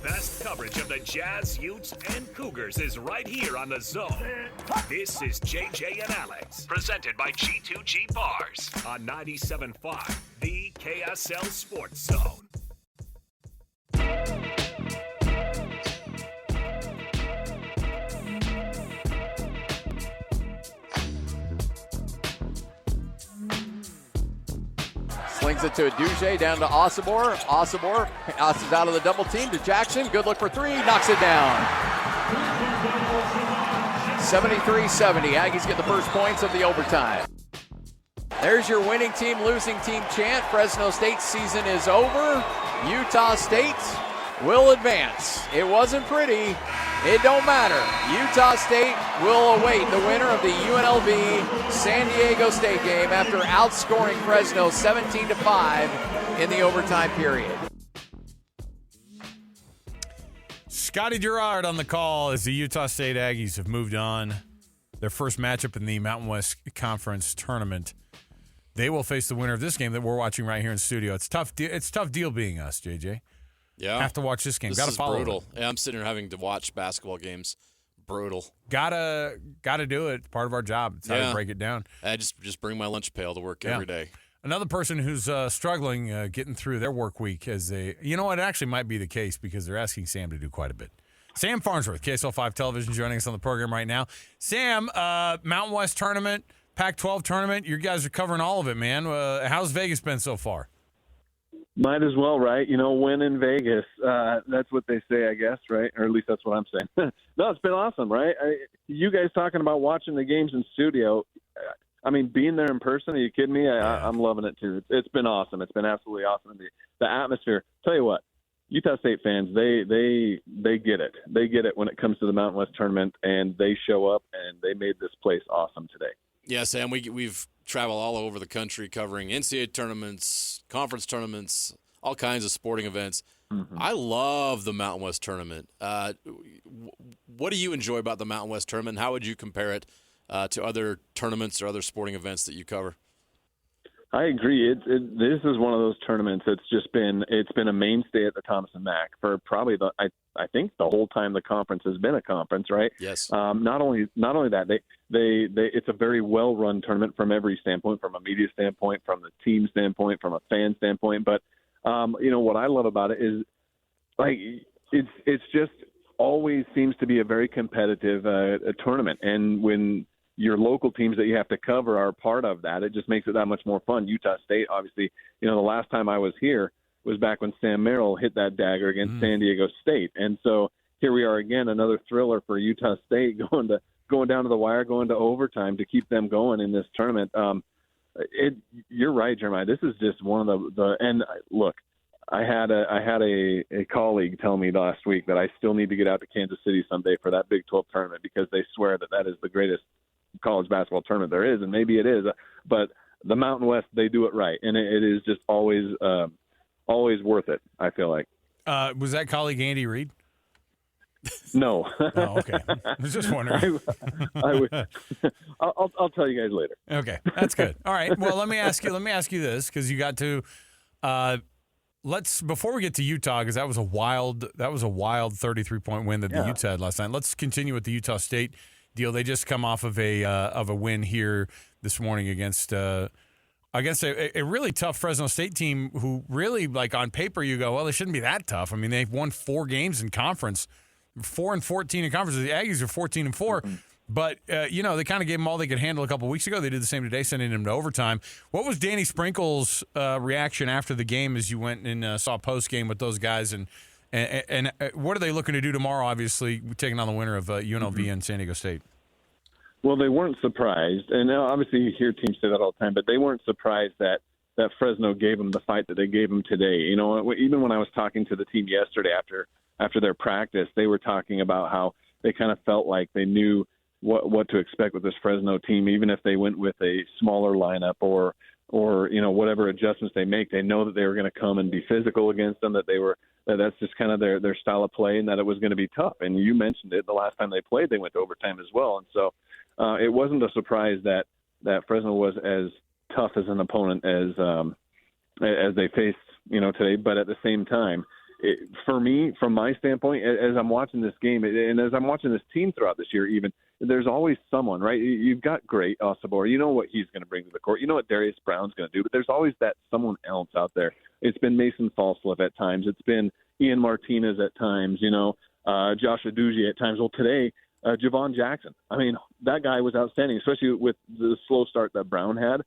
best coverage of the Jazz, Utes, and Cougars is right here on The Zone. This is JJ and Alex, presented by G2G Bars on 97.5, the KSL Sports Zone. Slings it to Aduje, down to Osobor. Osobor passes out of the double team to Jackson. Good look for three, knocks it down. 73-70. Aggies get the first points of the overtime. There's your winning team, losing team chant. Fresno State's season is over. Utah State will advance. It wasn't pretty. It don't matter. Utah State will await the winner of the UNLV San Diego State game after outscoring Fresno 17-5 in the overtime period. Scotty Gerard on the call as the Utah State Aggies have moved on. Their first matchup in the Mountain West Conference tournament. They will face the winner of this game that we're watching right here in studio. It's tough deal being us, JJ. Yeah. Have to watch this game. This Gotta is follow brutal. it. Yeah, I'm sitting here having to watch basketball games. Brutal. Gotta do it. Part of our job. It's how to break it down. I just bring my lunch pail to work every day. Another person who's struggling getting through their work week as they, you know what, it actually might be the case because they're asking Sam to do quite a bit. Sam Farnsworth, KSL 5 Television, joining us on the program right now. Sam, Mountain West tournament, Pac-12 tournament, you guys are covering all of it, man. How's Vegas been so far? Might as well, right? You know, win in Vegas. That's what they say, I guess, right? Or at least that's what I'm saying. No, it's been awesome, right? You guys talking about watching the games in studio. I mean, being there in person, are you kidding me? I'm loving it, too. It's been awesome. It's been absolutely awesome. The atmosphere. Tell you what, Utah State fans, they get it. They get it when it comes to the Mountain West tournament, and they show up, and they made this place awesome today. Yeah, Sam, we've traveled all over the country covering NCAA tournaments, conference tournaments, all kinds of sporting events. Mm-hmm. I love the Mountain West tournament. What do you enjoy about the Mountain West tournament? How would you compare it to other tournaments or other sporting events that you cover? I agree. This is one of those tournaments that's just been a mainstay at the Thomas and Mack for probably I think the whole time the conference has been a conference, right? Yes. Not only that, they it's a very well run tournament from every standpoint, from a media standpoint, from the team standpoint, from a fan standpoint. But you know what I love about it is like it's just always seems to be a very competitive a tournament, and when your local teams that you have to cover are part of that, it just makes it that much more fun. Utah State, obviously, you know, the last time I was here was back when Sam Merrill hit that dagger against San Diego State. And so here we are again, another thriller for Utah State going down to the wire, going to overtime to keep them going in this tournament. You're right, Jeremiah. This is just one of the and look, I had a colleague tell me last week that I still need to get out to Kansas City someday for that Big 12 tournament because they swear that is the greatest college basketball tournament there is, and maybe it is, but the Mountain West, they do it right, and it is just always worth it, I feel like. Was that colleague Andy Reid? No. Oh, okay. I was just wondering. I'll tell you guys later. Okay, that's good. All right. Well, let me ask you this, because you got to before we get to Utah, because that was a wild 33-point win that the Utes had last night. Let's continue with the Utah State deal. They just come off of a win here this morning against a really tough Fresno State team who really, like, on paper you go, well, they shouldn't be that tough. I mean, they've won 4 games in conference, 4-14 in conference. The Aggies are 14-4. Mm-hmm. But, they kind of gave them all they could handle a couple weeks ago. They did the same today, sending them to overtime. What was Danny Sprinkle's reaction after the game as you went and saw post-game with those guys? And what are they looking to do tomorrow, obviously, taking on the winner of UNLV and San Diego State? Well, they weren't surprised. And obviously you hear teams say that all the time, but they weren't surprised that Fresno gave them the fight that they gave them today. You know, even when I was talking to the team yesterday after their practice, they were talking about how they kind of felt like they knew what to expect with this Fresno team, even if they went with a smaller lineup or whatever adjustments they make. They know that they were going to come and be physical against them, that's just kind of their style of play, and that it was going to be tough. And you mentioned it, the last time they played, they went to overtime as well. And so it wasn't a surprise that Fresno was as tough as an opponent as they faced, today. But at the same time, for me, from my standpoint, as I'm watching this game and as I'm watching this team throughout this year, even there's always someone, right? You've got great Osabor. You know what he's going to bring to the court. You know what Darius Brown's going to do. But there's always that someone else out there. It's been Mason Falslev at times. It's been Ian Martinez at times. Josh Aduji at times. Well, today, Javon Jackson. I mean, that guy was outstanding, especially with the slow start that Brown had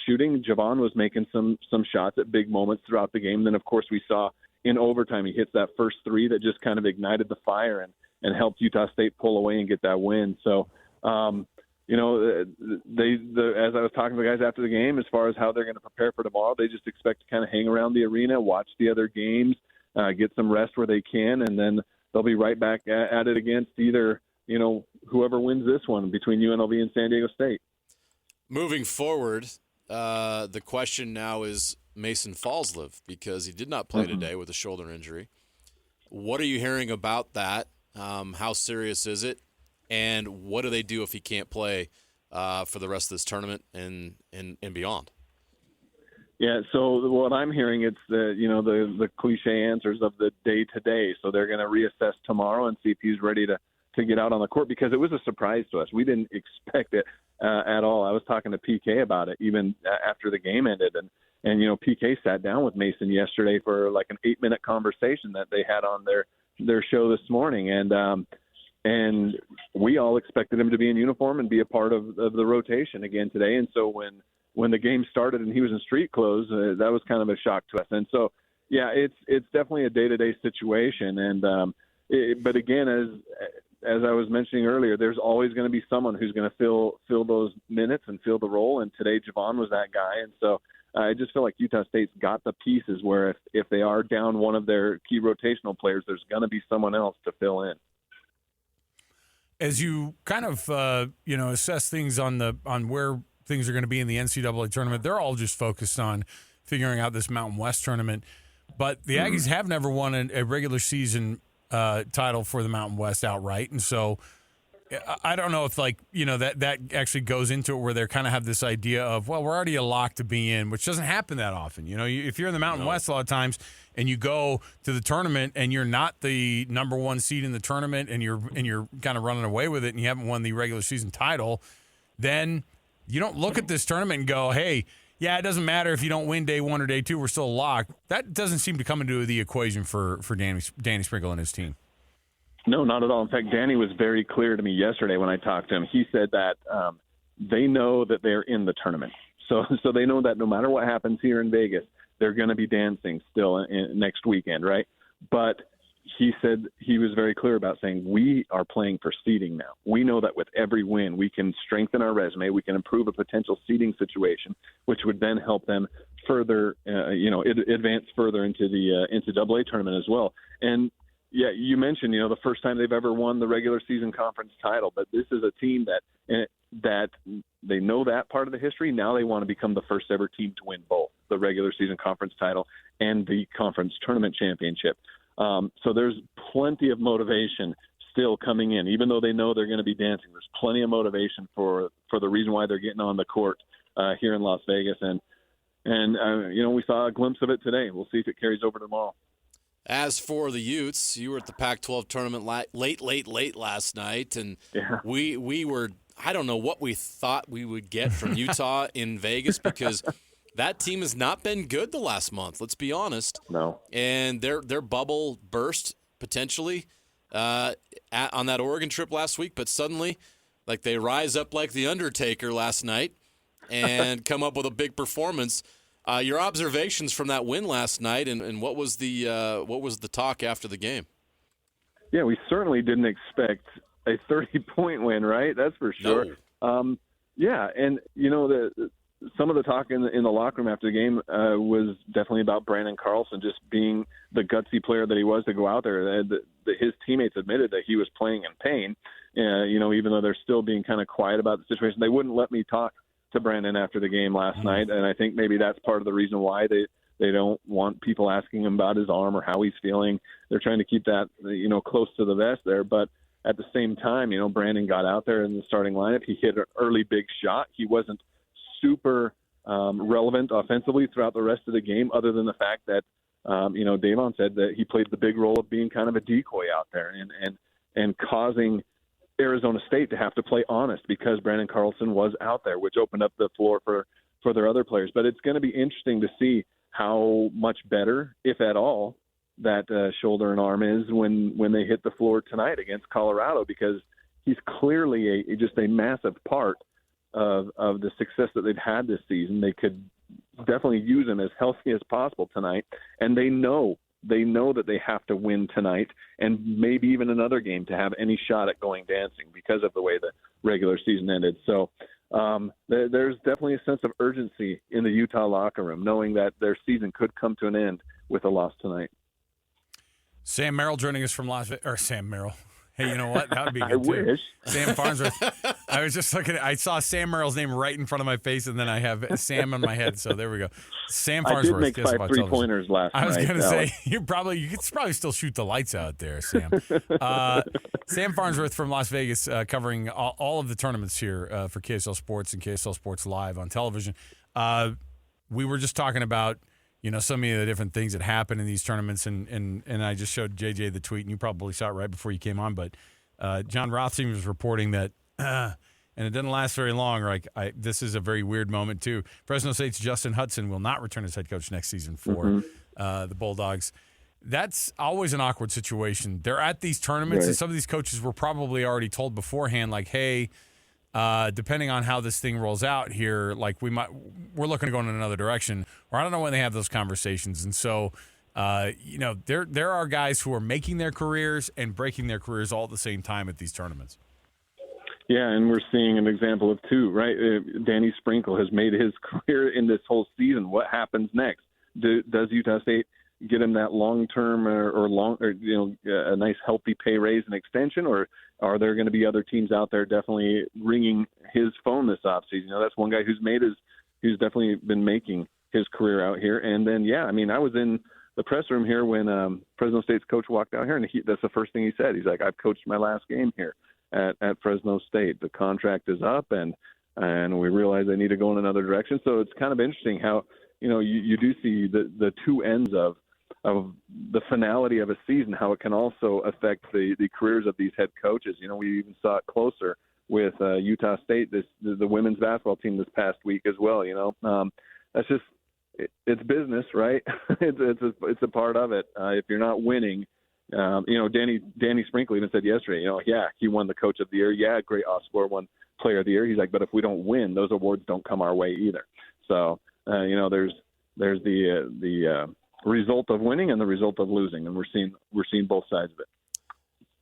shooting. Javon was making some shots at big moments throughout the game. Then, of course, we saw in overtime he hits that first three that just kind of ignited the fire and helped Utah State pull away and get that win. So, as I was talking to the guys after the game, as far as how they're going to prepare for tomorrow, they just expect to kind of hang around the arena, watch the other games, get some rest where they can, and then they'll be right back at it against either, whoever wins this one between UNLV and San Diego State. Moving forward, the question now is Mason Falslev, because he did not play today with a shoulder injury. What are you hearing about that? How serious is it? And what do they do if he can't play for the rest of this tournament and beyond? Yeah, so what I'm hearing, it's the cliche answers of the day to day. So they're going to reassess tomorrow and see if he's ready to get out on the court, because it was a surprise to us. We didn't expect it at all. I was talking to PK about it even after the game ended, and PK sat down with Mason yesterday for like an 8-minute conversation that they had on their show this morning, and we all expected him to be in uniform and be a part of the rotation again today. And so when the game started and he was in street clothes, that was kind of a shock to us. And so, yeah, it's definitely a day-to-day situation. And but again, as I was mentioning earlier, there's always going to be someone who's going to fill those minutes and fill the role. And today, Javon was that guy. And so I just feel like Utah State's got the pieces where if they are down one of their key rotational players, there's going to be someone else to fill in. As you kind of assess things on where things are going to be in the NCAA tournament, they're all just focused on figuring out this Mountain West tournament. But the Aggies have never won a regular season title for the Mountain West outright, and so I don't know if that actually goes into it where they kind of have this idea of, well, we're already a lock to be in, which doesn't happen that often. If you're in the Mountain West a lot of times and you go to the tournament and you're not the number one seed in the tournament and you're kind of running away with it and you haven't won the regular season title, then you don't look at this tournament and go, hey, yeah, it doesn't matter if you don't win day one or day two, we're still locked. That doesn't seem to come into the equation for Danny Sprinkle and his team. No, not at all. In fact, Danny was very clear to me yesterday when I talked to him. He said that they know that they're in the tournament. So they know that no matter what happens here in Vegas, they're going to be dancing still next weekend, right? But he said he was very clear about saying we are playing for seeding now. We know that with every win, we can strengthen our resume. We can improve a potential seeding situation, which would then help them further, advance further into the NCAA tournament as well. And yeah, you mentioned, the first time they've ever won the regular season conference title, but this is a team that they know that part of the history. Now they want to become the first ever team to win both the regular season conference title and the conference tournament championship. So there's plenty of motivation still coming in, even though they know they're going to be dancing. There's plenty of motivation for the reason why they're getting on the court here in Las Vegas. And we saw a glimpse of it today. We'll see if it carries over tomorrow. As for the Utes, you were at the Pac-12 tournament late last night, and yeah. we were, I don't know what we thought we would get from Utah in Vegas, because that team has not been good the last month, let's be honest. No. And their bubble burst potentially on that Oregon trip last week, but suddenly, they rise up like the Undertaker last night and come up with a big performance. Your observations from that win last night, and what was the talk after the game? Yeah, we certainly didn't expect a 30-point win, right? That's for sure. No. Yeah, and some of the talk in the locker room after the game was definitely about Brandon Carlson just being the gutsy player that he was to go out there. His teammates admitted that he was playing in pain. Even though they're still being kind of quiet about the situation, they wouldn't let me talk to Brandon after the game last night, and I think maybe that's part of the reason why they don't want people asking him about his arm or how he's feeling. They're trying to keep that close to the vest there, but at the same time, Brandon got out there in the starting lineup. He hit an early big shot. He wasn't super relevant offensively throughout the rest of the game, other than the fact that Davon said that he played the big role of being kind of a decoy out there and causing Arizona State to have to play honest because Brandon Carlson was out there, which opened up the floor for their other players. But it's going to be interesting to see how much better, if at all, that shoulder and arm is when they hit the floor tonight against Colorado, because he's clearly just a massive part of the success that they've had this season. They could definitely use him as healthy as possible tonight, and they know that they have to win tonight and maybe even another game to have any shot at going dancing because of the way the regular season ended. So there's definitely a sense of urgency in the Utah locker room, knowing that their season could come to an end with a loss tonight. Sam Merrill joining us from Las Vegas. Or Sam Merrill. Hey, you know what? That would be good, I too. wish. Sam Farnsworth. I was just looking. I saw Sam Merrill's name right in front of my face, and then I have Sam in my head. So there we go. Sam Farnsworth. I did make 5 3-pointers last night. I was going to say you could probably still shoot the lights out there, Sam. Sam Farnsworth from Las Vegas, covering all of the tournaments here for KSL Sports and KSL Sports Live on television. We were just talking about so many of the different things that happen in these tournaments, and I just showed JJ the tweet, and you probably saw it right before you came on, but John Rothstein was reporting that, and it didn't last very long, this is a very weird moment, too. Fresno State's Justin Hudson will not return as head coach next season for the Bulldogs. That's always an awkward situation. They're at these tournaments, right, and some of these coaches were probably already told beforehand, hey, depending on how this thing rolls out here, we're looking to go in another direction, or I don't know when they have those conversations. And so, there are guys who are making their careers and breaking their careers all at the same time at these tournaments. Yeah, and we're seeing an example of two, right? Danny Sprinkle has made his career in this whole season. What happens next? Does Utah State get him that long-term a nice healthy pay raise and extension, or are there going to be other teams out there definitely ringing his phone this offseason? That's one guy who's definitely been making his career out here. And then, I was in the press room here when Fresno State's coach walked out here, and that's the first thing he said. He's like, I've coached my last game here at Fresno State. The contract is up, and we realize they need to go in another direction. So it's kind of interesting how, you do see the two ends of the finality of a season, how it can also affect the careers of these head coaches. We even saw it closer with Utah State, the women's basketball team this past week as well. That's just it's business, right? it's a part of it. If you're not winning, Danny Sprinkle even said yesterday, he won the Coach of the Year. Yeah, great Oscar won Player of the Year. He's like, but if we don't win, those awards don't come our way either. So there's the result of winning and the result of losing, and we're seeing both sides of it.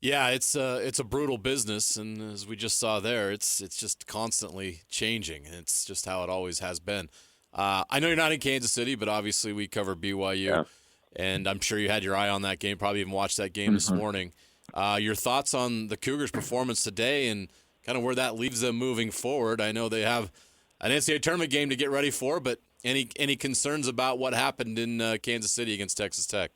Yeah, it's a brutal business, and as we just saw there, it's just constantly changing. It's just how it always has been. I know you're not in Kansas City, but obviously we cover BYU, and I'm sure you had your eye on that game, probably even watched that game this morning. Your thoughts on the Cougars' performance today and kind of where that leaves them moving forward? I know they have an NCAA tournament game to get ready for, but any concerns about what happened in Kansas City against Texas Tech?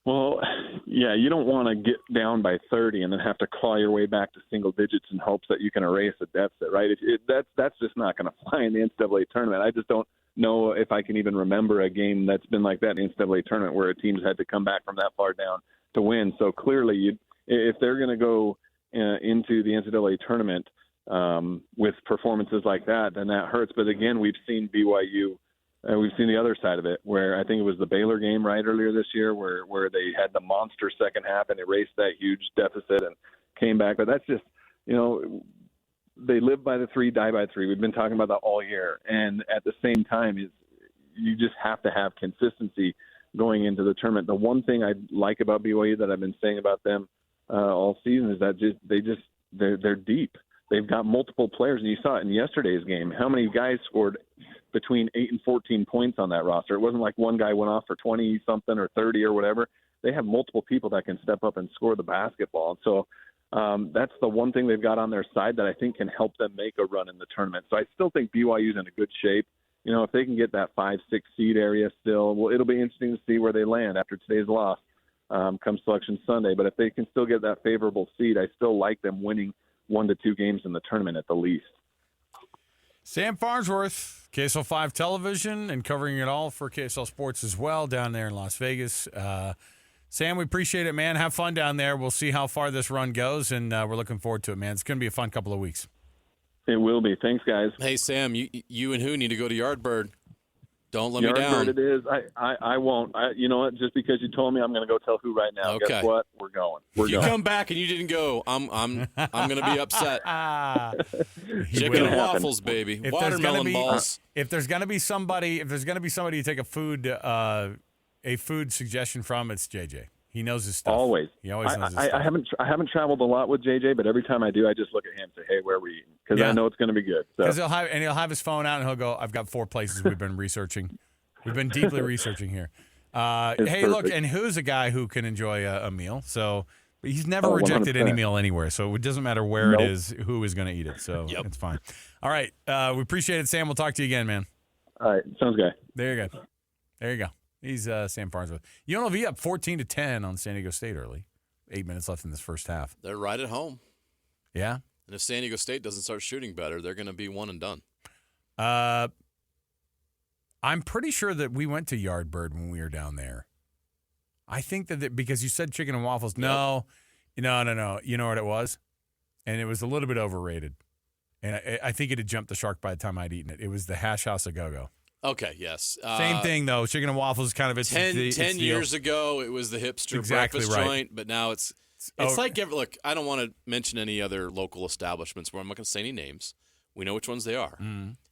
Well, yeah, you don't want to get down by 30 and then have to claw your way back to single digits in hopes that you can erase a deficit, right? That's just not going to fly in the NCAA tournament. I just don't know if I can even remember a game that's been like that in the NCAA tournament where a team's had to come back from that far down to win. So clearly, if they're going to go into the NCAA tournament with performances like that, then that hurts. But again, we've seen BYU. We've seen the other side of it, where I think it was the Baylor game right earlier this year, where they had the monster second half and erased that huge deficit and came back. But that's just, they live by the three, die by three. We've been talking about that all year. And at the same time, you just have to have consistency going into the tournament. The one thing I like about BYU that I've been saying about them all season is that they're deep. They've got multiple players, and you saw it in yesterday's game. How many guys scored between 8 and 14 points on that roster? It wasn't like one guy went off for 20-something or 30 or whatever. They have multiple people that can step up and score the basketball. And so that's the one thing they've got on their side that I think can help them make a run in the tournament. So I still think BYU's in a good shape. If they can get that 5-6 seed area still, well, it'll be interesting to see where they land after today's loss come Selection Sunday. But if they can still get that favorable seed, I still like them winning 1 to 2 games in the tournament at the least. Sam Farnsworth, KSL 5 Television, and covering it all for KSL Sports as well down there in Las Vegas. Sam, we appreciate it, man. Have fun down there. We'll see how far this run goes, and we're looking forward to it, man. It's going to be a fun couple of weeks. It will be. Thanks, guys. Hey, Sam, you and who need to go to Yardbird. Don't let me down. Yardbird it is. I won't. You know what? Just because you told me, I'm going to go tell who right now. Okay. Guess what? We're going. You come back and you didn't go. I'm going to be upset. Chicken and waffles, baby. Watermelon balls. If there's going to be somebody to take a food suggestion from, it's JJ. He knows his stuff. Always. He always knows his stuff. I haven't traveled a lot with JJ, but every time I do, I just look at him and say, "Hey, where are we eating?" Because I know it's going to be good. Because he'll have his phone out and he'll go, "I've got 4 places we've been researching. We've been deeply researching here." Hey, perfect. Look, and who's a guy who can enjoy a meal? So he's never rejected 100%. any meal anywhere. So it doesn't matter where it is, who is going to eat it. So it's fine. All right, we appreciate it, Sam. We'll talk to you again, man. All right, sounds good. There you go. He's Sam Farnsworth. UNLV up 14-10 on San Diego State early. 8 minutes left in this first half. They're right at home. Yeah. And if San Diego State doesn't start shooting better, they're going to be one and done. I'm pretty sure that we went to Yardbird when we were down there. I think that because you said chicken and waffles. No. You know what it was? And it was a little bit overrated. And I think it had jumped the shark by the time I'd eaten it. It was the Hash House of Go-Go. Okay, yes. Same thing, though. Chicken and waffles is kind of its 10 years ago, it was the hipster breakfast joint, but now it's like, look, I don't want to mention any other local establishments where I'm not going to say any names. We know which ones they are.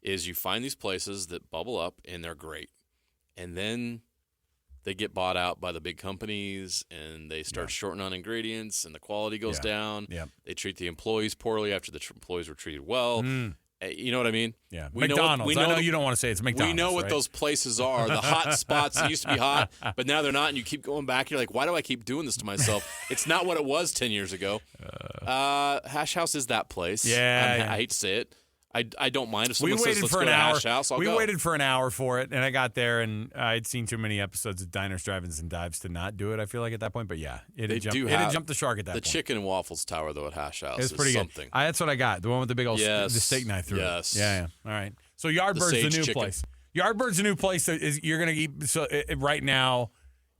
Is you find these places that bubble up, and they're great. And then they get bought out by the big companies, and they start shorting on ingredients, and the quality goes down. Yeah. They treat the employees poorly after the employees were treated well. You know what I mean? Yeah. McDonald's. I know you don't want to say it's McDonald's. We know what those places are. The hot spots that used to be hot, but now they're not, and you keep going back. You're like, why do I keep doing this to myself? It's not what it was 10 years ago. Hash House is that place. Yeah. I hate to say it. I don't mind if someone We says, waited let's for go an to hour. Hash House, I'll We go. waited for an hour for it, and I got there, and I'd seen too many episodes of Diners, Drive-Ins, and Dives to not do it, I feel like, at that point. But, yeah, it had jumped the shark at that point. The chicken and waffles tower, though, at Hash House It's pretty something. good. That's what I got, the one with the big old the steak knife through Yes. it. Yeah. All right. So Yardbird's the new place. Yardbird's a new place that you're going to eat right now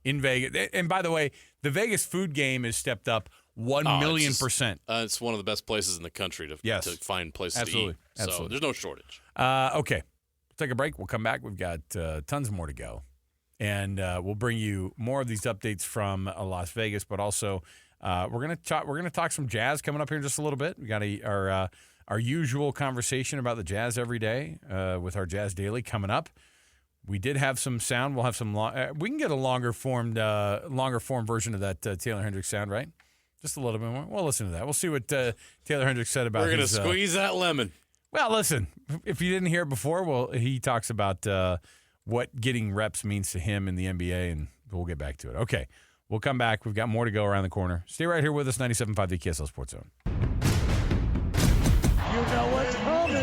in Vegas. And, by the way, the Vegas food game is stepped up 1,000,000%. It's one of the best places in the country to find places to eat. So there's no shortage. Okay. We'll take a break. We'll come back. We've got tons more to go. And we'll bring you more of these updates from Las Vegas, but also we're gonna talk some Jazz coming up here in just a little bit. We got our usual conversation about the Jazz every day with our Jazz Daily coming up. We did have some sound. We'll have some we can get a longer form version of that Tayloe Hendricks sound, right? Just a little bit more. We'll listen to that. We'll see what Tayloe Hendricks said about. We're going to squeeze that lemon. Well, listen, if you didn't hear it before, he talks about what getting reps means to him in the NBA, and we'll get back to it. Okay, we'll come back. We've got more to go around the corner. Stay right here with us, 97.5 the KSL Sports Zone. You know what's coming.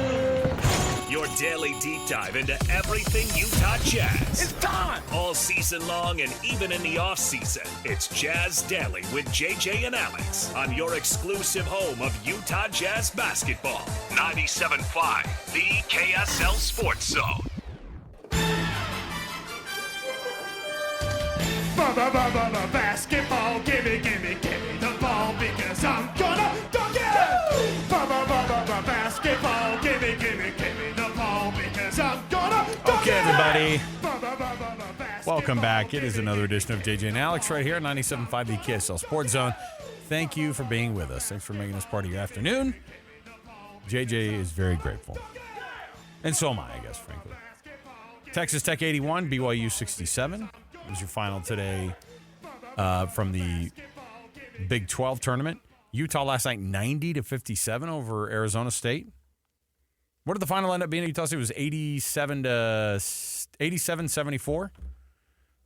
Your daily deep dive into everything Utah Jazz. It's time! All season long and even in the off-season, it's Jazz Daily with JJ and Alex on your exclusive home of Utah Jazz basketball. 97.5, the KSL Sports Zone. Basketball, gimme the ball because I'm gonna dunk it! Basketball, gimme the ball because I'm gonna dunk it! Okay, everybody. Welcome back. It is another edition of JJ and Alex right here at 97.5 the KSL Sports Zone. Thank you for being with us. Thanks for making us part of your afternoon. JJ is very grateful. And so am I guess, frankly. Texas Tech 81, BYU 67. It was your final today from the Big 12 tournament. Utah last night 90-57 over Arizona State. What did the final end up being? Utah State was 87-74.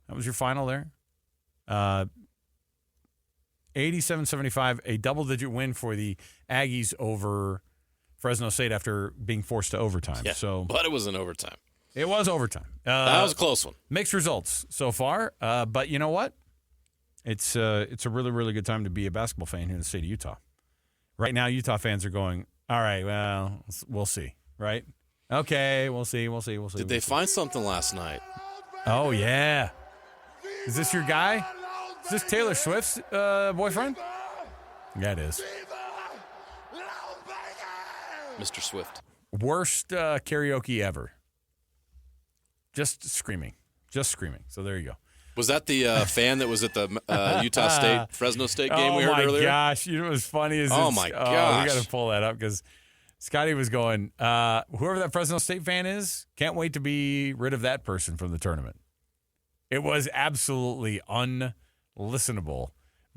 That was your final there. 87-75, a double-digit win for the Aggies over Fresno State after being forced to overtime. Yeah, but it was in overtime. It was overtime. That was a close one. Mixed results so far, but you know what? It's a really, really good time to be a basketball fan here in the state of Utah. Right now, Utah fans are going, all right, well, we'll see, right? Okay, we'll see. Did they find something last night? Oh, yeah. Is this your guy? Is this Taylor Swift's boyfriend? Yeah, it is. Mr. Swift. Worst karaoke ever. Just screaming. So there you go. Was that the fan that was at the Utah State, Fresno State game we heard earlier? Oh, my gosh. You know what's funny is my gosh. We got to pull that up because Scotty was going, whoever that Fresno State fan is, can't wait to be rid of that person from the tournament. It was absolutely unlistenable.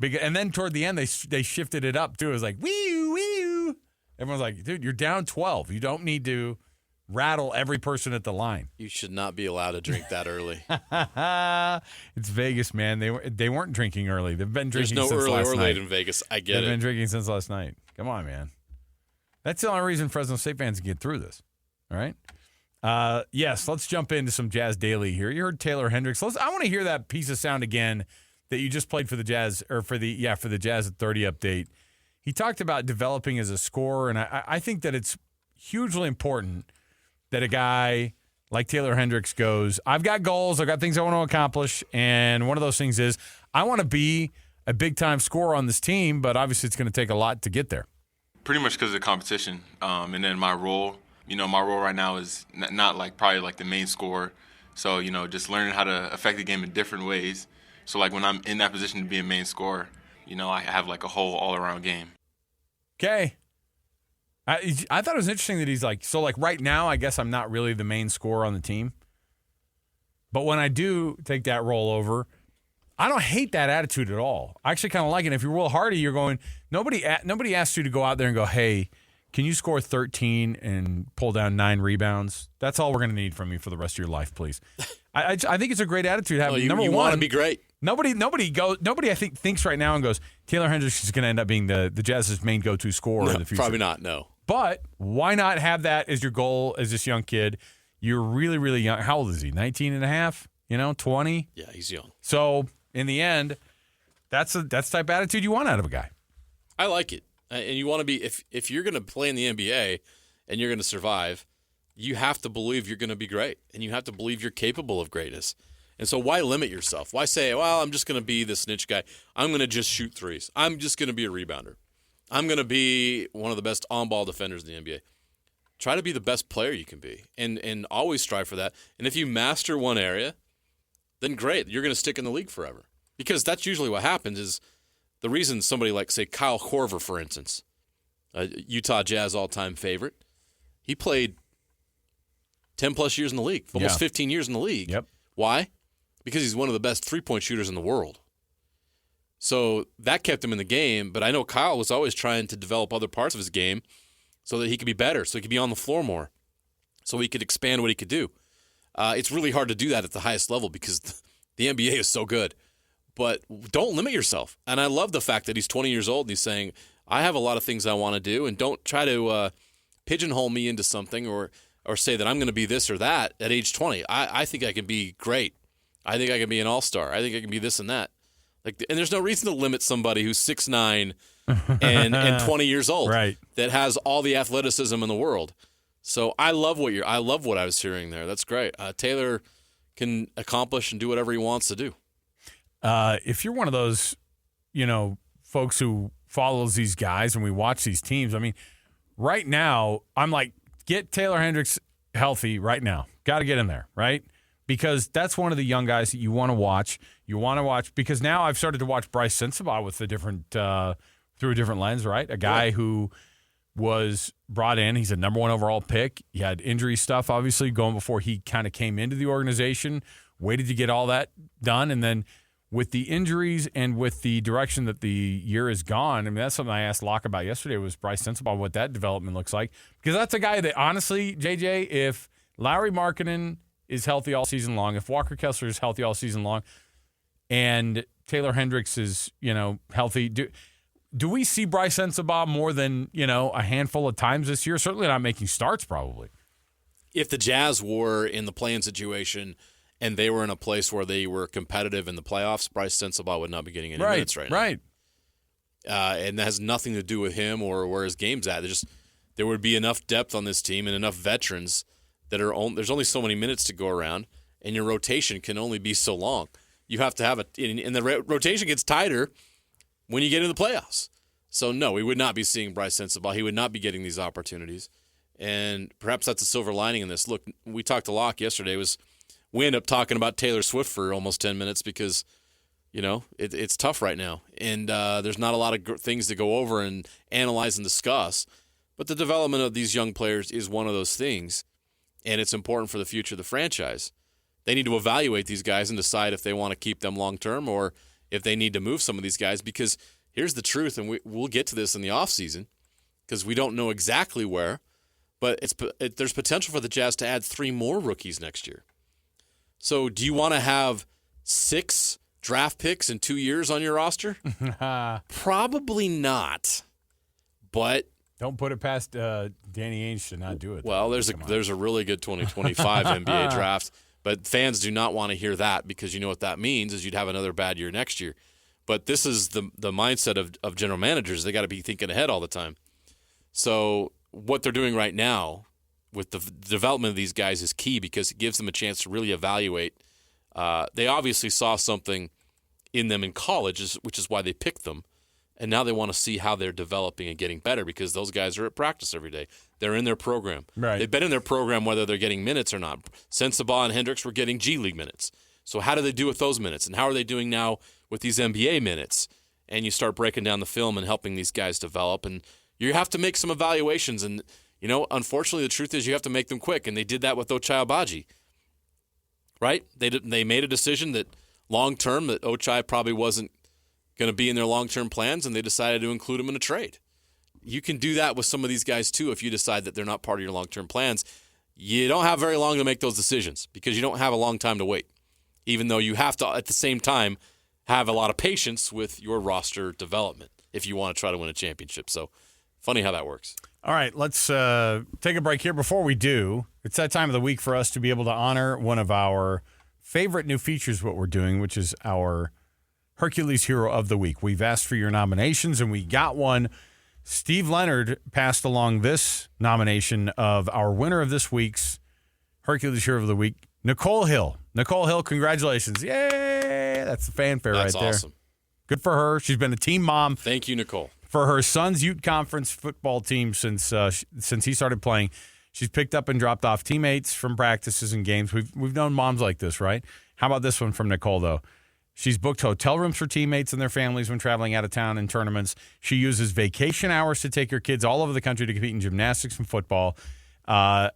And then toward the end, they shifted it up, too. It was like, wee-oo, wee-oo. Everyone's like, dude, you're down 12. You don't need to rattle every person at the line. You should not be allowed to drink that early. It's Vegas, man. They weren't drinking early. They've been drinking There's no since early last or night. late in Vegas. I get They've it. been drinking since last night. Come on, man. That's the only reason Fresno State fans can get through this. All right? Yes, let's jump into some Jazz Daily here. You heard Tayloe Hendricks. I want to hear that piece of sound again that you just played for the Jazz, or for the Jazz at 30 update. He talked about developing as a scorer, and I think that it's hugely important that a guy like Tayloe Hendricks goes, I've got goals, I've got things I want to accomplish, and one of those things is I want to be a big-time scorer on this team, but obviously it's going to take a lot to get there. Pretty much because of the competition, and then my role. My role right now is not like probably like the main scorer. So, just learning how to affect the game in different ways. So, like when I'm in that position to be a main scorer, I have like a whole all-around game. Okay. I thought it was interesting that he's like, so like right now, I guess I'm not really the main scorer on the team. But when I do take that role over, I don't hate that attitude at all. I actually kind of like it. If you're Will Hardy, you're going, nobody asks you to go out there and go, hey, can you score 13 and pull down 9 rebounds? That's all we're going to need from you for the rest of your life, please. I think it's a great attitude. You Number one, want to be great. Nobody I think thinks right now and goes, Tayloe Hendricks is going to end up being the Jazz's main go-to scorer in the future. Probably not, no. But why not have that as your goal as this young kid? You're really, really young. How old is he? 19 and a half? 20? Yeah, he's young. So in the end, that's the type of attitude you want out of a guy. I like it. And you want to be, if you're going to play in the NBA and you're going to survive, you have to believe you're going to be great. And you have to believe you're capable of greatness. And so why limit yourself? Why say, well, I'm just going to be this niche guy. I'm going to just shoot threes. I'm just going to be a rebounder. I'm going to be one of the best on-ball defenders in the NBA. Try to be the best player you can be and always strive for that. And if you master one area, then great. You're going to stick in the league forever. Because that's usually what happens is the reason somebody like, say, Kyle Korver, for instance, a Utah Jazz all-time favorite, he played 10-plus years in the league, almost 15 years in the league. Yep. Why? Because he's one of the best three-point shooters in the world. So that kept him in the game, but I know Kyle was always trying to develop other parts of his game so that he could be better, so he could be on the floor more, so he could expand what he could do. It's really hard to do that at the highest level because the NBA is so good. But don't limit yourself. And I love the fact that he's 20 years old and he's saying, I have a lot of things I want to do, and don't try to pigeonhole me into something or say that I'm going to be this or that at age 20. I think I can be great. I think I can be an all-star. I think I can be this and that. And there's no reason to limit somebody who's 6'9" and 20 years old, right, that has all the athleticism in the world. So I love what I was hearing there. That's great. Taylor can accomplish and do whatever he wants to do. If you're one of those, folks who follows these guys and we watch these teams, I mean, right now I'm like, get Tayloe Hendricks healthy right now. Got to get in there, right? Because that's one of the young guys that you want to watch. You want to watch because now I've started to watch Bryce Sensabaugh with through a different lens, right? A guy who was brought in. He's a number 1 overall pick. He had injury stuff, obviously, going before he kind of came into the organization. Waited to get all that done, and then with the injuries and with the direction that the year has gone, I mean, that's something I asked Locke about yesterday was Bryce Sensabaugh, what that development looks like. Because that's a guy that, honestly, JJ, if Lauri Markkanen is healthy all season long, if Walker Kessler is healthy all season long, and Tayloe Hendricks is, healthy, do we see Bryce Sensabaugh more than, a handful of times this year? Certainly not making starts, probably. If the Jazz were in the play-in situation and they were in a place where they were competitive in the playoffs, Bryce Sensabaugh would not be getting any minutes right now. Right. And that has nothing to do with him or where his game's at. There would be enough depth on this team and enough veterans there's only so many minutes to go around, and your rotation can only be so long. You have to have and the rotation gets tighter when you get into the playoffs. So no, we would not be seeing Bryce Sensabaugh. He would not be getting these opportunities, and perhaps that's a silver lining in this. Look, we talked to Locke yesterday. We end up talking about Taylor Swift for almost 10 minutes because, it's tough right now, and there's not a lot of things to go over and analyze and discuss. But the development of these young players is one of those things, and it's important for the future of the franchise. They need to evaluate these guys and decide if they want to keep them long-term or if they need to move some of these guys, because here's the truth, and we'll get to this in the offseason because we don't know exactly where, but there's potential for the Jazz to add 3 more rookies next year. So do you want to have 6 draft picks in 2 years on your roster? Probably not, but don't put it past Danny Ainge to not do it. Well, there's a really good 2025 NBA draft. But fans do not want to hear that because you know what that means is you'd have another bad year next year. But this is the mindset of general managers. They got to be thinking ahead all the time. So what they're doing right now with the development of these guys is key because it gives them a chance to really evaluate. They obviously saw something in them in college, which is why they picked them. And now they want to see how they're developing and getting better because those guys are at practice every day. They're in their program. Right. They've been in their program whether they're getting minutes or not. Sensabaugh and Hendricks were getting G League minutes. So how do they do with those minutes? And how are they doing now with these NBA minutes? And you start breaking down the film and helping these guys develop. And you have to make some evaluations. And, unfortunately, the truth is you have to make them quick. And they did that with Ochai Agbaji. Right? They made a decision that long-term that Ochai probably wasn't going to be in their long-term plans, and they decided to include him in a trade. You can do that with some of these guys, too, if you decide that they're not part of your long-term plans. You don't have very long to make those decisions because you don't have a long time to wait, even though you have to, at the same time, have a lot of patience with your roster development if you want to try to win a championship. So, funny how that works. All right, let's take a break here. Before we do, it's that time of the week for us to be able to honor one of our favorite new features, what we're doing, which is our Hercules Hero of the Week. We've asked for your nominations, and we got one. Steve Leonard passed along this nomination of our winner of this week's Hercules Hero of the Week, Nicole Hill. Nicole Hill, congratulations. Yay! That's the fanfare right there. That's awesome. Good for her. She's been a team mom. Thank you, Nicole. For her son's Ute Conference football team since he started playing. She's picked up and dropped off teammates from practices and games. We've known moms like this, right? How about this one from Nicole, though? She's booked hotel rooms for teammates and their families when traveling out of town in tournaments. She uses vacation hours to take her kids all over the country to compete in gymnastics and football. And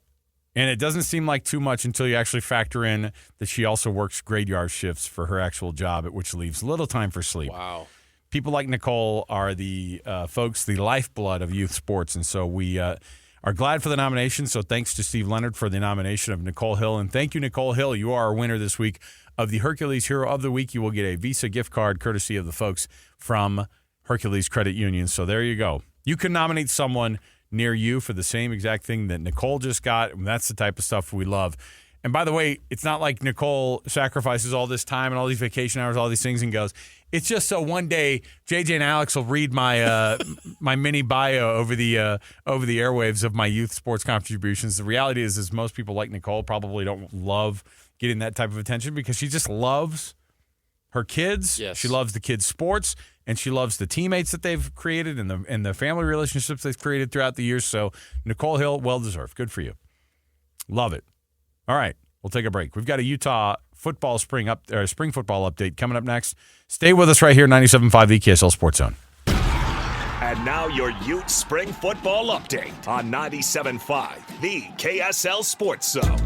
it doesn't seem like too much until you actually factor in that she also works graveyard shifts for her actual job, which leaves little time for sleep. Wow. People like Nicole are the folks, the lifeblood of youth sports. And so we are glad for the nomination. So thanks to Steve Leonard for the nomination of Nicole Hill. And thank you, Nicole Hill. You are our winner this week of the Hercules Hero of the Week. You will get a Visa gift card courtesy of the folks from Hercules Credit Union. So there you go. You can nominate someone near you for the same exact thing that Nicole just got. And that's the type of stuff we love. And by the way, it's not like Nicole sacrifices all this time and all these vacation hours, all these things, and goes, it's just so one day JJ and Alex will read my my mini bio over the airwaves of my youth sports contributions. The reality is most people like Nicole probably don't love getting that type of attention because she just loves her kids. Yes. She loves the kids' sports, and she loves the teammates that they've created and the family relationships they've created throughout the years. So Nicole Hill, well-deserved. Good for you. Love it. All right, we'll take a break. We've got a Utah football spring football update coming up next. Stay with us right here, 97.5 the KSL Sports Zone. And now your Ute Spring Football Update on 97.5 the KSL Sports Zone.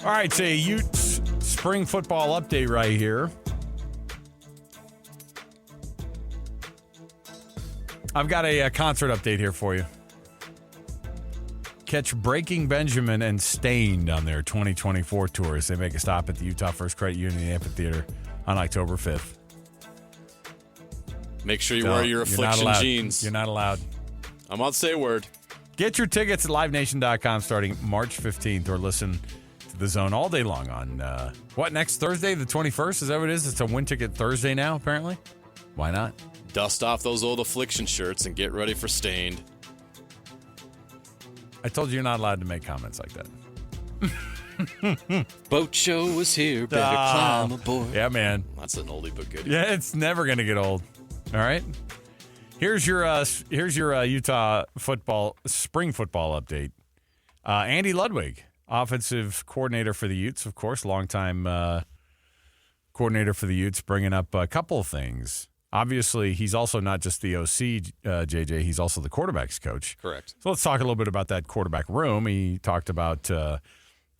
All right, it's a Ute spring football update right here. I've got a concert update here for you. Catch Breaking Benjamin and Stained on their 2024 tours. They make a stop at the Utah First Credit Union Amphitheater on October 5th. Make sure you wear your Affliction jeans. You're not allowed. I'm about to say a word. Get your tickets at livenation.com starting March 15th or listen to the Zone all day long on, next Thursday, the 21st? Is that what it is? It's a win ticket Thursday now, apparently. Why not? Dust off those old affliction shirts and get ready for Stained. I told you you're not allowed to make comments like that. Boat show was here, better climb aboard. Yeah, man. That's an oldie but goodie. Yeah, it's never going to get old. All right. Here's your Utah spring football update. Andy Ludwig, offensive coordinator for the Utes, of course, longtime coordinator for the Utes, bringing up a couple of things. Obviously, he's also not just the OC, JJ. He's also the quarterback's coach. Correct. So let's talk a little bit about that quarterback room. He talked about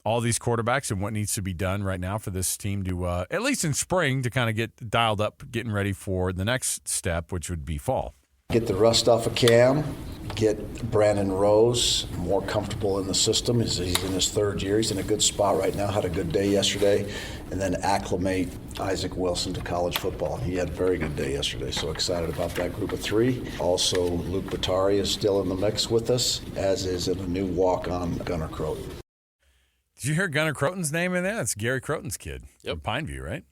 all these quarterbacks and what needs to be done right now for this team to, at least in spring, to kind of get dialed up, getting ready for the next step, which would be fall. Get the rust off of Cam, get Brandon Rose more comfortable in the system. He's in his third year. He's in a good spot right now, had a good day yesterday, and then acclimate Isaac Wilson to college football. He had a very good day yesterday, so excited about that group of three. Also, Luke Batari is still in the mix with us, as is a new walk-on Gunnar Croton. Did you hear Gunnar Croton's name in there? That's Gary Croton's kid Yep. from Pineview, right?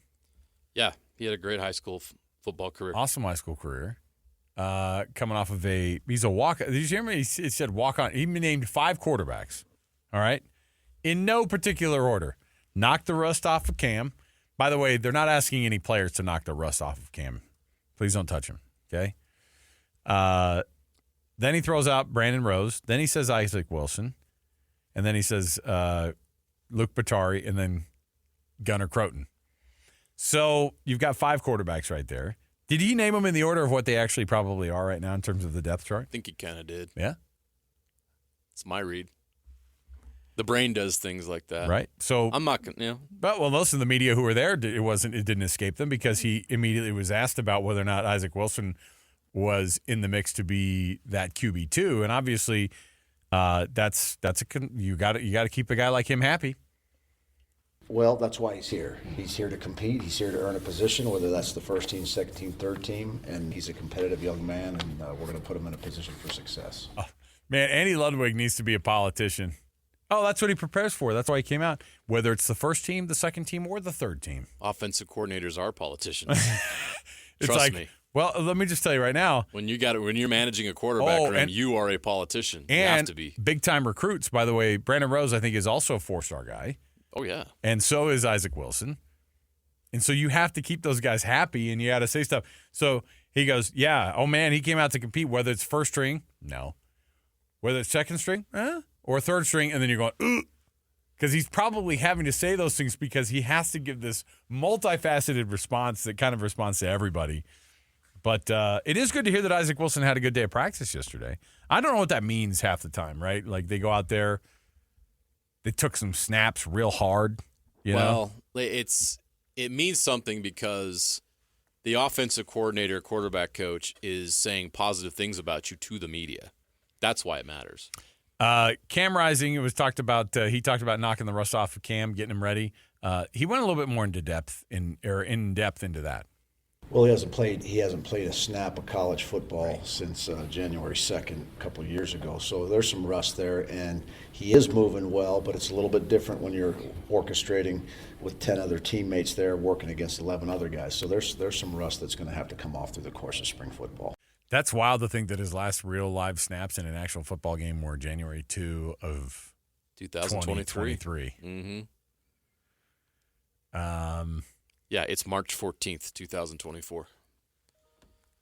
Yeah, he had a great high school football career. Awesome high school career. Coming off of he's a walk. Did you hear me? He said walk on. He named 5 quarterbacks. All right, in no particular order. Knock the rust off of Cam. By the way, they're not asking any players to knock the rust off of Cam. Please don't touch him. Okay. Then he throws out Brandon Rose. Then he says Isaac Wilson, and then he says Luke Batari, and then Gunnar Croton. So you've got 5 quarterbacks right there. Did he name them in the order of what they actually probably are right now in terms of the depth chart? I think he kind of did. Yeah. It's my read. The brain does things like that. Right. So I'm not going But most of the media who were there, it didn't escape them because he immediately was asked about whether or not Isaac Wilson was in the mix to be that QB2, and obviously you got to keep a guy like him happy. Well, that's why he's here. He's here to compete. He's here to earn a position, whether that's the first team, second team, third team, and he's a competitive young man, and we're going to put him in a position for success. Oh, man, Andy Ludwig needs to be a politician. Oh, that's what he prepares for. That's why he came out. Whether it's the first team, the second team, or the third team. Offensive coordinators are politicians. Trust me. Well, let me just tell you right now. When you're managing a quarterback room, you are a politician. You have to be. Big-time recruits, by the way. Brandon Rose, I think, is also a 4-star guy. Oh, yeah. And so is Isaac Wilson. And so you have to keep those guys happy, and you got to say stuff. So he goes, yeah, oh, man, he came out to compete, whether it's first string, no. Whether it's second string, or third string, and then you're going, ooh. Because he's probably having to say those things because he has to give this multifaceted response that kind of responds to everybody. But it is good to hear that Isaac Wilson had a good day of practice yesterday. I don't know what that means half the time, right? Like they go out there, they took some snaps real hard. You know? It means something because the offensive coordinator, quarterback coach is saying positive things about you to the media. That's why it matters. Cam Rising, it was talked about. He talked about knocking the rust off of Cam, getting him ready. He went a little bit more in depth into that. Well, he hasn't played a snap of college football since January 2nd, a couple of years ago. So there's some rust there, and he is moving well, but it's a little bit different when you're orchestrating with 10 other teammates there working against 11 other guys. So there's some rust that's going to have to come off through the course of spring football. That's wild to think that his last real live snaps in an actual football game were January 2 of 2023. Mm-hmm. Yeah, it's March 14th, 2024.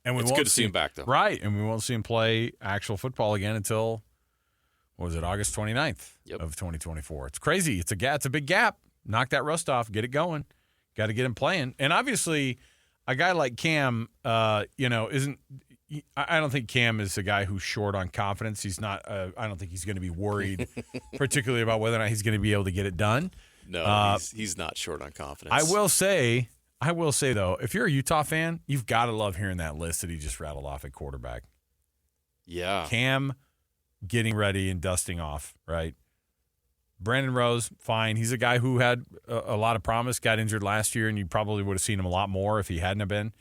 And it's good to see him back, though. Right, and we won't see him play actual football again until, August 29th of 2024. It's crazy. It's a big gap. Knock that rust off. Get it going. Got to get him playing. And obviously, a guy like Cam, isn't – I don't think Cam is a guy who's short on confidence. He's not. I don't think he's going to be worried, particularly about whether or not he's going to be able to get it done. No, he's not short on confidence. I will say though, if you're a Utah fan, you've got to love hearing that list that he just rattled off at quarterback. Yeah, Cam getting ready and dusting off. Right. Brandon Rose, fine. He's a guy who had a lot of promise. Got injured last year, and you probably would have seen him a lot more if he hadn't have been.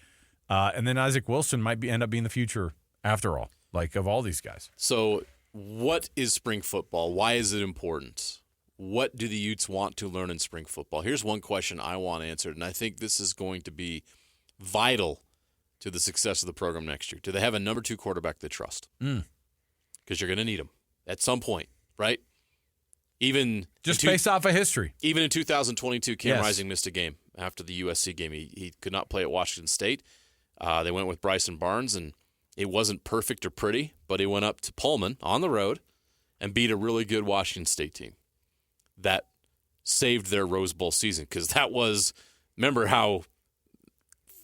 And then Isaac Wilson might end up being the future after all, like of all these guys. So what is spring football? Why is it important? what do the Utes want to learn in spring football? Here's one question I want answered, and I think this is going to be vital to the success of the program next year. Do they have a number 2 quarterback they trust? Because you're going to need him at some point, right? Even just based off of history. Even in 2022, Cam Rising missed a game after the USC game. He could not play at Washington State. They went with Bryson Barnes, and it wasn't perfect or pretty, but he went up to Pullman on the road and beat a really good Washington State team that saved their Rose Bowl season, because that was, remember how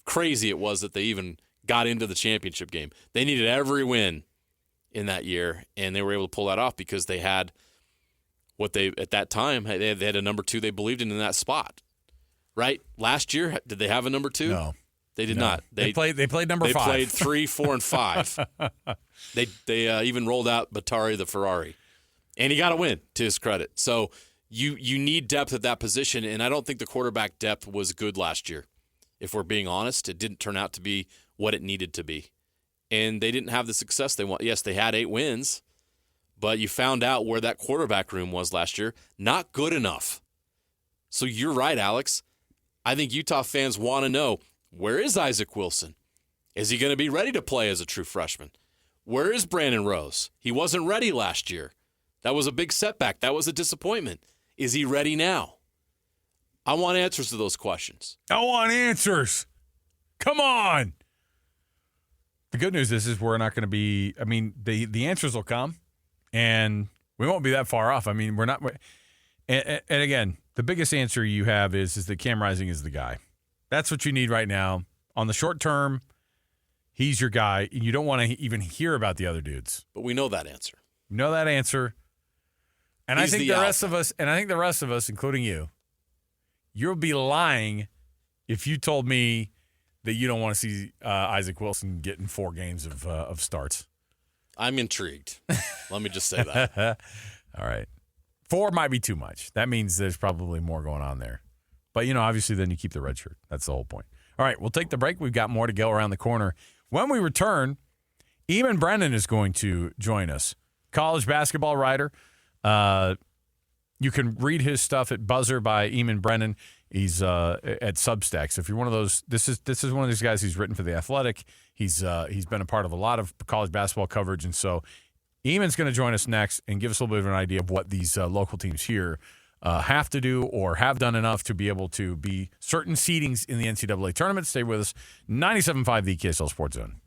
crazy it was that they even got into the championship game. They needed every win in that year, and they were able to pull that off because they had what they, at that time, they had a number 2 they believed in that spot, right? Last year, did they have a number 2? No. They did not. They played number 5. They played 3, 4, and 5. They even rolled out Batari the Ferrari. And he got a win, to his credit. So you need depth at that position, and I don't think the quarterback depth was good last year. If we're being honest, it didn't turn out to be what it needed to be. And they didn't have the success they want. Yes, they had 8 wins, but you found out where that quarterback room was last year. Not good enough. So you're right, Alex. I think Utah fans want to know, where is Isaac Wilson? Is he going to be ready to play as a true freshman? Where is Brandon Rose? He wasn't ready last year. That was a big setback. That was a disappointment. Is he ready now? I want answers to those questions. I want answers. Come on. The good news is we're not going to be, I mean, the answers will come, and we won't be that far off. I mean, we're not, and again, the biggest answer you have is that Cam Rising is the guy. That's what you need right now. On the short term, he's your guy. You don't want to even hear about the other dudes. But we know that answer. You know that answer. And He's I think the the rest of us, including you'll be lying if you told me that you don't want to see Isaac Wilson getting 4 games of starts. I'm intrigued. Let me just say that. All right. 4 might be too much. That means there's probably more going on there. But, obviously then you keep the red shirt. That's the whole point. All right, we'll take the break. We've got more to go around the corner. When we return, Eamon Brennan is going to join us. College basketball writer. You can read his stuff at Buzzer by Eamon Brennan. He's at Substack. So if you're one of those, this is one of these guys who's written for The Athletic. He's been a part of a lot of college basketball coverage, and so Eamon's going to join us next and give us a little bit of an idea of what these local teams here have to do or have done enough to be able to be certain seedings in the NCAA tournament. Stay with us. 97.5 the KSL Sports Zone.